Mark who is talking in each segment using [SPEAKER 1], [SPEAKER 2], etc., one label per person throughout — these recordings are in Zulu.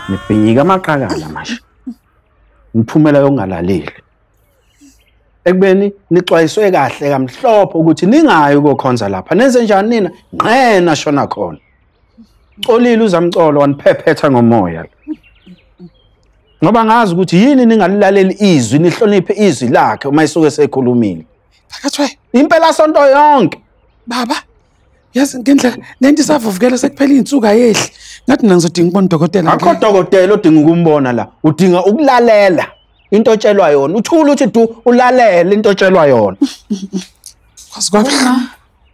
[SPEAKER 1] Nibhinyika amaqakala manje. Niphumela yongalaleli. Ekubeni nixwayiswe kahle kamhlophe ukuthi ningayi ukukhonza lapha. Nenze njani nina? Nqena shona khona. Xolile uzamcolo waniphephetha ngomoya. Ngoba ngazi ukuthi yini ningalilaleli izwi nihloniphe izwi lakhe uma isuke sekhulumile.
[SPEAKER 2] Phakathi
[SPEAKER 1] impela sonto yonke.
[SPEAKER 2] Baba, yazi ngendlela lento isavuvukela sekuphela izinsuku ayehli. Ngathi mina ngizodinga ukubona udokotela.
[SPEAKER 1] Akho dokotela odinga ukumbona la. Udinga ukulalela into otshelwa yona. Uthula uthi du ulalela into otshelwa yona.
[SPEAKER 2] Kwazikwapha.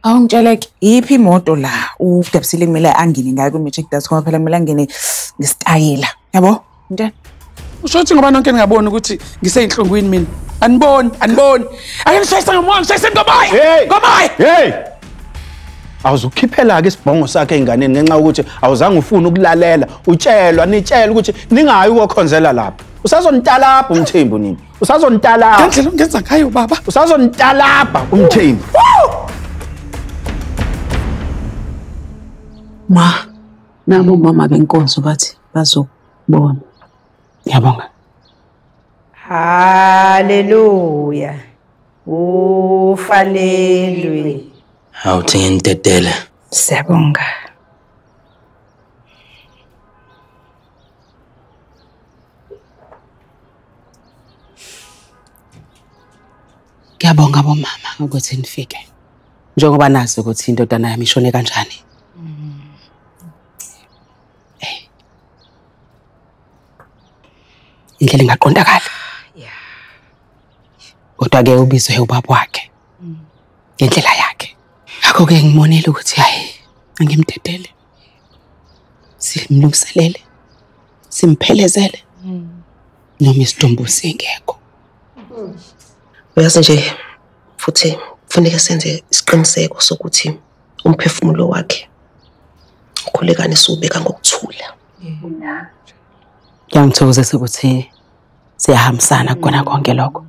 [SPEAKER 3] Awungitsheleke yiphi imoto la uDebsile kumele angene ngayo ku-Matrix ngoba phela kumele angene ngesitayela. Yabo? Ntana.
[SPEAKER 2] Usho ukuthi ngoba nonke ningabona ukuthi ngiseyinhlungwini mina. Aniboni. Ake ngishayisa ngomoya, ngishayisa ngomoya. Ngomoya.
[SPEAKER 1] Hey! Awuzukhiphela ke isibhongo sakhe enganeni ngenxa ukuthi awuzange ufune ukulalela, nitshela ukuthi ningayi ukukhonzela lapha. Usazonitalapha Mthembu nini? Usazonitalapha.
[SPEAKER 2] Ngendlela ungenza ngayo baba.
[SPEAKER 1] Usazonitalapha Mthembu.
[SPEAKER 3] Nabo mama benkonzo bathi bazobona. Ngiyabonga.
[SPEAKER 4] Haleluya. Ufanelwe.
[SPEAKER 5] Awuthi ngintedele.
[SPEAKER 4] Siyabonga.
[SPEAKER 3] Ngiyabonga bomama ukuthi nifike. Njengoba nazi ukuthi indodana yami ishone kanjani. Indlela ingaqondakala. Kodwa-ke ubizwe ubaba wakhe. Ngendlela yakhe. Akho-ke ngimonile ukuthi hayi angimdedele. Simlungiselele. Simphelezele. Noma isidumbu singekho.
[SPEAKER 6] Uyazi nje futhi kufanele senze isiqiniseko sokuthi umphefumulo wakhe Khulekani subeka ngokuthula.
[SPEAKER 3] Ngiyangithokozisa ukuthi siyahambisana kona konke lokho.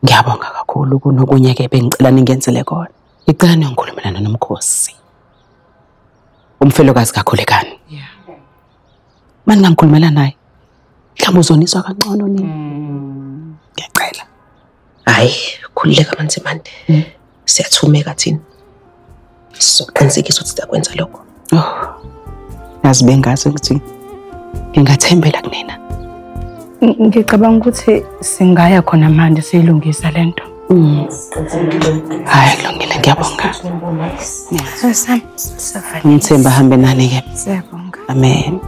[SPEAKER 3] Ngiyabonga kakhulu kunokunye-ke bengicela ningenzele kona. Ngicela ngikhulumelana nomkhosi. Umfelokazi kaKhulekani. Manje ngikhulumela naye. Mhlawumbe uzoniswa kancane nini? Ngiyacela.
[SPEAKER 6] Hayi, khululeka manzimande. Siyathumeka thina. Sizoqinisekisa ukuthi siyakwenza lokho.
[SPEAKER 3] Yazi bengazi ukuthi ngingathembela kunina.
[SPEAKER 7] Ngicabanga ukuthi singaya khona manje siyilungisa lento.
[SPEAKER 3] Hayi kulungile ngiyabonga.
[SPEAKER 7] Sasami.
[SPEAKER 3] Ngithemba hambe nani ke.
[SPEAKER 7] Siyabonga.
[SPEAKER 3] Amen.